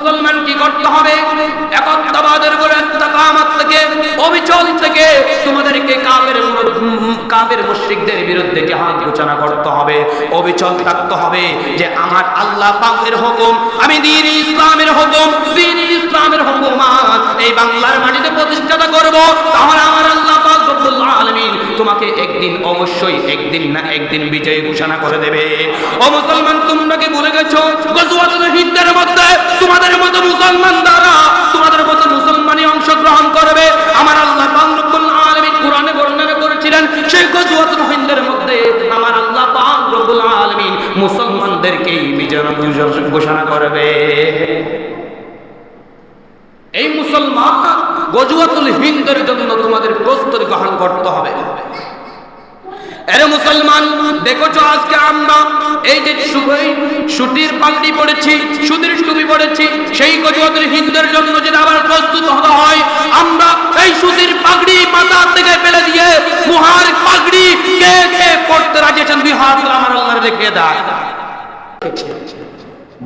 মুসলমান কি করতে হবে? একত্ববাদের উপর ইস্তেকামত থেকে, অবিচল থেকে তোমাদেরকে কাফের মুশরিকদের বিরুদ্ধে জিহাদ ঘোষণা করতে হবে। অবিচল থাকতে হবে যে আমার আল্লাহ পাকের হুকুম, আমি দ্বীন ইসলামের হুকুম, দ্বীন ইসলামের হুকুমাত এই বাংলার মাটিতে প্রতিষ্ঠা করব। তাহলে আমার আল্লাহ পাক রব্বুল আলামিন তোমাকে একদিন, অবশ্যই একদিন না একদিন বিজয় ঘোষণা করে দেবে। ও মুসলমান, তোমরা কি ভুলে গেছো গজওয়াতুল হিন্দের মধ্যে তোমাদের মতো মুসলমান দ্বারা তোমাদের মতো মুসলমানই অংশগ্রহণ করবে? আমার আল্লাহ পাক রব্বুল আলামিন কোরআনে বর্ণনা করেছিলেন, সেই গজওয়াতুল হিন্দের মধ্যে আমার আল্লাহ পাক রব্বুল আলামিন মুসলমানদেরকেই বিজয় ঘোষণা করবে। এই মুসলমান গজওয়াতুল হিন্দের জন্য তোমাদের প্রস্তুতি গ্রহণ করতে হবে। আরে মুসলমান, দেখোছো আজকে আমরা এই যে সুতির পাগড়ি পড়েছি, সুতির টুপি পড়েছি, সেই গজওয়াতুল হিন্দের জন্য যদি আবার প্রস্তুত হতে হয়, আমরা এই সুতির পাগড়ি মাথা থেকে ফেলে দিয়ে মুহার পাগড়ি কে কে পড়তে রাজি আছেন? দুই হাত আমার আল্লাহর রেখে দেয়।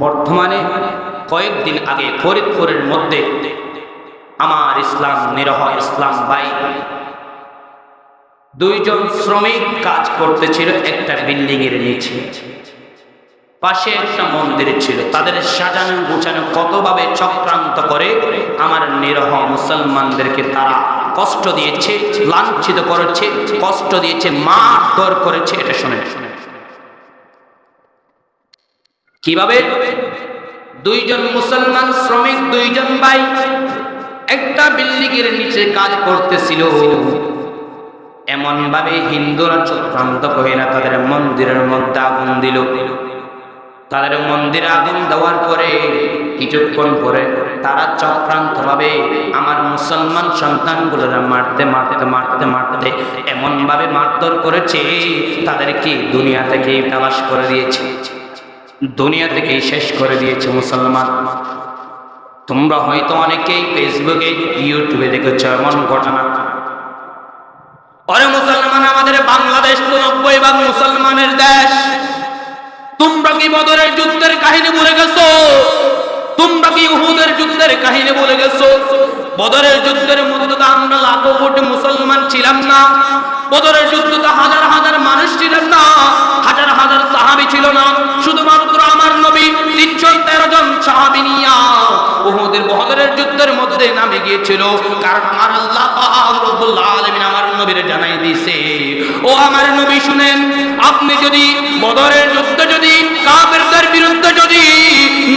বর্তমানে কয়েকদিন আগে ফরিদপুরের মধ্যে আমার ইসলাম নিরহ ইসলাম ভাই দুইজন শ্রমিক কাজ করতেছিল একটা বিল্ডিং এর নিচে, পাশে একটা মন্দির ছিল। তাদের সাজানো গোছানো কতভাবে চক্রান্ত করে আমার নিরহ মুসলমানদেরকে তারা কষ্ট দিয়েছে, লাঞ্ছিত করেছে, কষ্ট দিয়েছে, মারধর করেছে। এটা শুনে কিভাবে দুইজন মুসলমান শ্রমিক, দুইজন ভাই একটা বিল্ডিং এর নিচে কাজ করতেছিল। এমন ভাবে হিন্দুরা চক্রান্ত করে না তাদের মন্দিরের মধ্যে আগুন দিল। তাদের মন্দিরে আগুন দেওয়ার পরে কিছুক্ষণ পরে তারা চক্রান্ত ভাবে আমার মুসলমান সন্তানগুলোরা মারতে মারতে মারতে মারতে এমন ভাবে মারধর করেছে, তাদেরকে দুনিয়া থেকে তালাশ করে দিয়েছে, দুনিয়া থেকে শেষ করে দিয়েছে। মুসলমান, তোমরা হয়তো অনেকেই ফেসবুকে, ইউটিউবে দেখেছ এমন ঘটনা। অরে মুসলমান, আমাদের বাংলাদেশ তো 90% মুসলমানের দেশ। তোমরা কি বদরের যুদ্ধের কাহিনী ভুলে গেছো? তোমরা কি উহুদের যুদ্ধের কাহিনী ভুলে গেছো? বদরের যুদ্ধের মধ্যে তো আমরা লাখো কোটি মুসলমান ছিলাম না। বদরের যুদ্ধে তো হাজার হাজার মানুষ ছিলেন না, হাজার হাজার সাহাবী ছিল না। শুধুমাত্র আমার নবী 313 জন সাহাবী নিয়া বদরের যুদ্ধের মধ্যে নামে গিয়েছিল। কারণ আমার আল্লাহ পাক রব্বুল আলামিন আমার নবীরে জানাই দিয়েছে, ও আমার নবী শুনেন, আপনি যদি বদরের যুদ্ধে যদি কাফেরদের বিরুদ্ধে যদি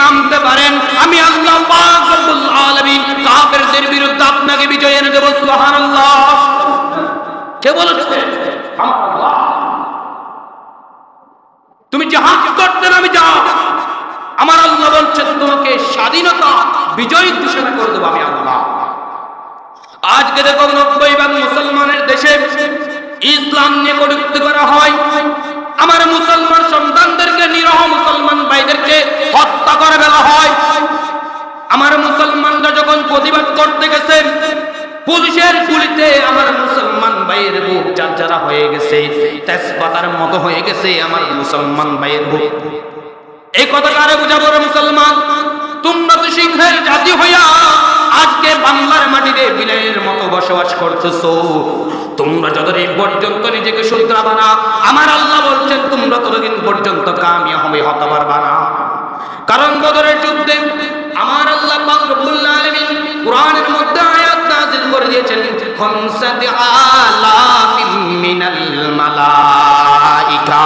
নামতে পারেন, আমি আল্লাহ পাক রব্বুল আলামিন কাফেরদের বিরুদ্ধে আপনাকে বিজয় এনে দেব। সুবহানাল্লাহ। কে বলেছে? আমার আল্লাহ। তুমি জিহাদ করতে নামে যাও, আমার আল্লাহ বলছেন তোমাকে স্বাধীনতা বিজয় ঘোষণা করে দেব আমি আল্লাহ। আজকে দেখো 90% মুসলমানের দেশে ইসলাম নিয়ে কটূক্তি করা হয়। আমার মুসলমান সন্তানদেরকে, নিরহ মুসলমান ভাইদেরকে হত্যা করে ফেলা হয়। আমার মুসলমানরা যখন প্রতিবাদ করতে গেছে, পুলিশের গুলিতে আমার মুসলমান ভাইয়ের বুক ঝাঁঝরা হয়ে গেছে, তেজপাতার মতো হয়ে গেছে আমার মুসলমান ভাইয়ের বুক। এই কথা কারে বুঝাবো রে মুসলমান? তোমরা তো সিংহের জাতি হইয়া আজকে বাংলার মাটিতে বিলের মতো বসবাস করতেছো। তোমরা যতদিন পর্যন্ত নিজেকে শুধরাবা না, আমার আল্লাহ বলছেন তোমরা ততদিন পর্যন্ত কামিয়াব হতে পারবা না। কারণ বদরের যুদ্ধে আমার আল্লাহ পাক রব্বুল আলামিন কোরআনের মধ্যে আয়াত নাযিল করে দিয়েছেন, খামসাতি আলাফিম মিনাল মালাইকা।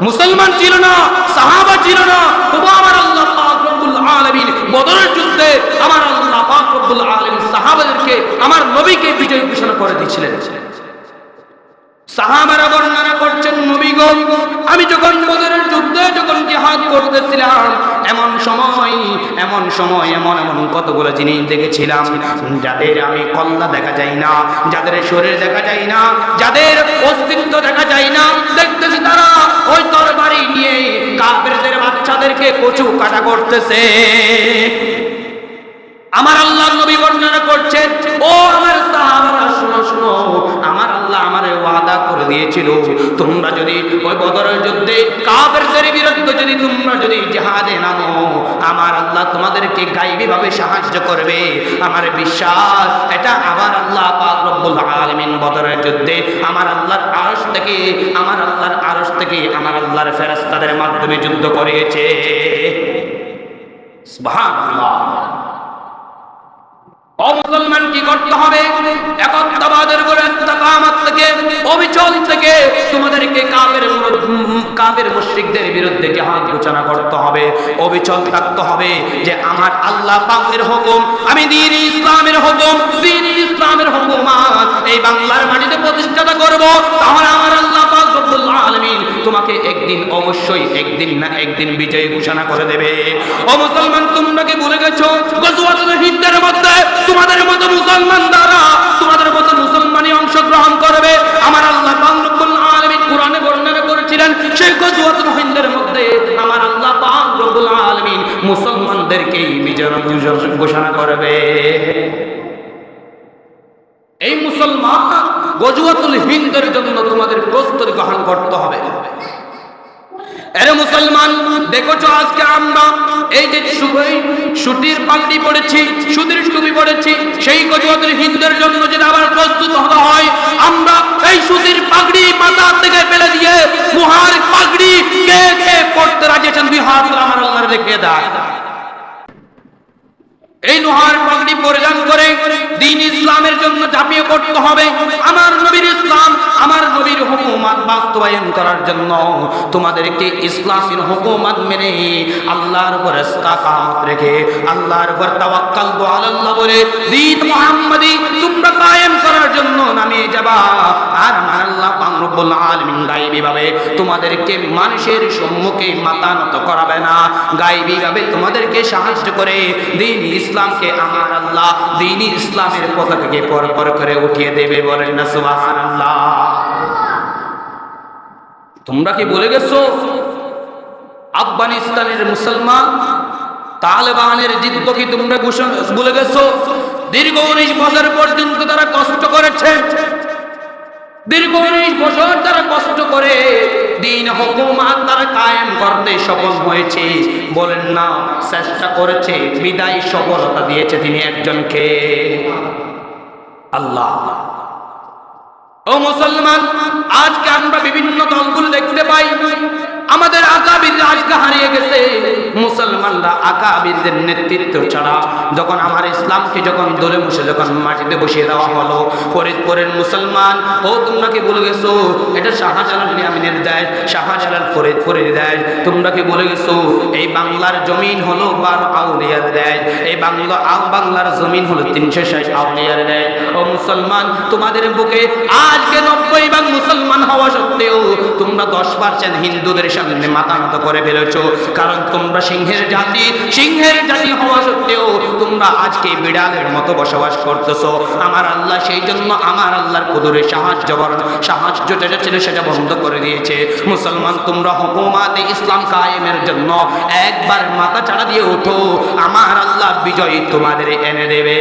মুসলমান ছিল না, সাহাবা ছিল না, তবু আমার আল্লাহ পাক রব্বুল আলামিন বদরের যুদ্ধে আমার আল্লাহ পাক রব্বুল আলামিন সাহাবাদেরকে, আমার নবীকে বিজয় ঘোষণা করে দিয়েছিলেন। সাহাবারা বর্ণনা করছেন, নবী গো, আমি যখন বদরের যুদ্ধে যখন জিহাদ করতেছিলাম, এমন সময় এমন কতগুলো জিনিস দেখেছিলাম যাদের আমি কল্লা দেখা যায় না, যাদের শরীর দেখা যায় না, যাদের অস্তিত্ব দেখা যায় না। দেখতেছি তারা ওই তরবারি নিয়ে কাফেরদের বাচ্চাদেরকে কচু কাটা করতেছে। আমার আল্লাহর নবী বর্ণনা করছেন, ও আমার সাহাবারা শুনো, আমার আল্লাহ আল্লাহ আমারে ওয়াদা করে দিয়েছিল, তোমরা যদি ওই বদরের যুদ্ধে কাফেরদের বিরুদ্ধে যদি তোমরা যদি জিহাদে নামো, আমার আল্লাহ তোমাদেরকে গায়বী ভাবে সাহায্য করবে। আমার বিশ্বাস এটা আমার আল্লাহ পাক রব্বুল আলামিন বদরের যুদ্ধে আমার আল্লাহর আরশ থেকে আমার আল্লাহর ফেরেশতাদের মাধ্যমে যুদ্ধ করিয়েছে। সুবহানাল্লাহ। ও মুসলমান, কি করতে হবে? একত্ববাদের উপর ইস্তেকামত থেকে, অবিচল থেকে তোমাদেরকে কাফের মুশরিকদের বিরুদ্ধে জিহাদ ঘোষণা করতে হবে। অবিচল থাকতে হবে যে আমার আল্লাহ পাকের হুকুম, আমি দ্বীন ইসলামের হুকুম, দ্বীন ইসলামের হুকুমাত এই বাংলার মাটিতে প্রতিষ্ঠা করব। তাহলে আমার আল্লাহ পাক রব্বুল আলামিন তোমাকে একদিন অবশ্যই একদিন না একদিন বিজয় ঘোষণা করে দেবে। ও মুসলমান, তোমরা কি ভুলে গেছো গজওয়াতুল হিন্দের মধ্যে তোমাদের মতো মুসলমান দ্বারা তোমাদের মতো মুসলমানই অংশগ্রহণ করবে? আমার আল্লাহ পাক রব্বুল আলামিন কোরআনে বর্ণনা করেছিলেন, সেই গজওয়াতুল হিন্দের মধ্যে আমার আল্লাহ পাক রব্বুল আলামিন মুসলমানদেরকে বিজয় ঘোষণা করবে। এই মুসলমান গজওয়াতুল হিন্দের জন্য তোমাদের প্রস্তুতি গ্রহণ করতে হবে। আরে মুসলমান, দেখোছো আজকে আমরা এই যে সুতির পাগড়ি পড়েছি, সুতির টুপি পড়েছি, সেই গজওয়াতুল হিন্দের জন্য যদি আবার প্রস্তুত হতে হয়, আমরা এই সুতির পাগড়ি মাথা থেকে ফেলে দিয়ে মুহার পাগড়ি কে কে পড়তে রাজি আছেন? দুই হাত আমার আল্লাহর রেখে দেয়। এই লোহার পাগড়ি পরিধান করে দ্বীন ইসলামের জন্য ঝাঁপিয়ে পড়তে হবে। আমার নবীর ইসলাম, আমার নবীর হুকুমাত বাস্তবায়ন করার জন্য তোমাদেরকে ইসলামের হুকুমাত মেনে আল্লাহর উপর ইস্তেকামত রেখে আল্লাহর উপর তাওয়াক্কালতু আলাল্লাহ বলে দ্বীন মুহাম্মাদি তোমরা কায়েম করার জন্য নামিয়ে যাবা। আর আল্লাহ পাক রব্বুল আলামিন গায়বী ভাবে তোমাদেরকে মানুষের সম্মুখে মাথা নত করাবে না, গায়বী ভাবে তোমাদেরকে সাহায্য করে দ্বীন ইসলামকে আমার আল্লাহ দ্বীন ইসলামের পতাকাকে পর করে উঠিয়ে দেবে। বলেন না সুবহানাল্লাহ। তোমরা কি বলে গেছো আফগানিস্তানের মুসলমান তালেবানের যুদ্ধ কি তোমরা ভুলে গেছো? দীর্ঘ 19 বছর পর্যন্ত তারা কষ্ট করেছে, দীর্ঘ 19 বছর তারা কষ্ট করে দ্বীন হুকুমাত তারা কায়েম করতে সফল হয়েছে। বলেন না চেষ্টা করেছে, বিদায়ী সফলতা দিয়েছে তিনি একজনকে, আল্লাহ। ও মুসলমান, আজকে আমরা বিভিন্ন দলগুলো দেখতে পাই, আমাদের আকাবিররা আজকে হারিয়ে গেছে। মুসলমানরা আকাবিরদের নেতৃত্ব ছাড়া যখন আমার ইসলামকে যখন দলে বসে যখন মাটিতে বসিয়ে দেওয়া হলো, ফরিদপুরের মুসলমান, ও তোমরা কি বলে গেছো এটা শাহজালাল ইয়ামিনের দেয়, শাহজালাল ফরিদপুরের দেয়? তোমরা কি বলে গেছো এই বাংলার জমিন হলো 12 আউলিয়ার দেয়, এই বাংলার জমিন হলো 360 আউলিয়ার দেয়? ও মুসলমান, তোমাদের বুকে আজকে 90 ভাগ মুসলমান হওয়া সত্ত্বেও তোমরা 10% হিন্দুদের সামনে মাথা নত করে ফেলেছো। কারণ তোমরা সিংহের জাতি হওয়া সত্ত্বেও তোমরা আজকে বিড়ালের মতো বসবাস করতেছো। আমার আল্লাহ সেই জন্য আমার আল্লাহর কুদরে সাহায্য যেটা ছিল সেটা বন্ধ করে দিয়েছে। মুসলমান, তোমরা হুকুমাতে ইসলাম কায়েমের জন্য একবার মাথা চাড়া দিয়ে ওঠো, আমার আল্লাহ বিজয় তোমাদের এনে দেবে।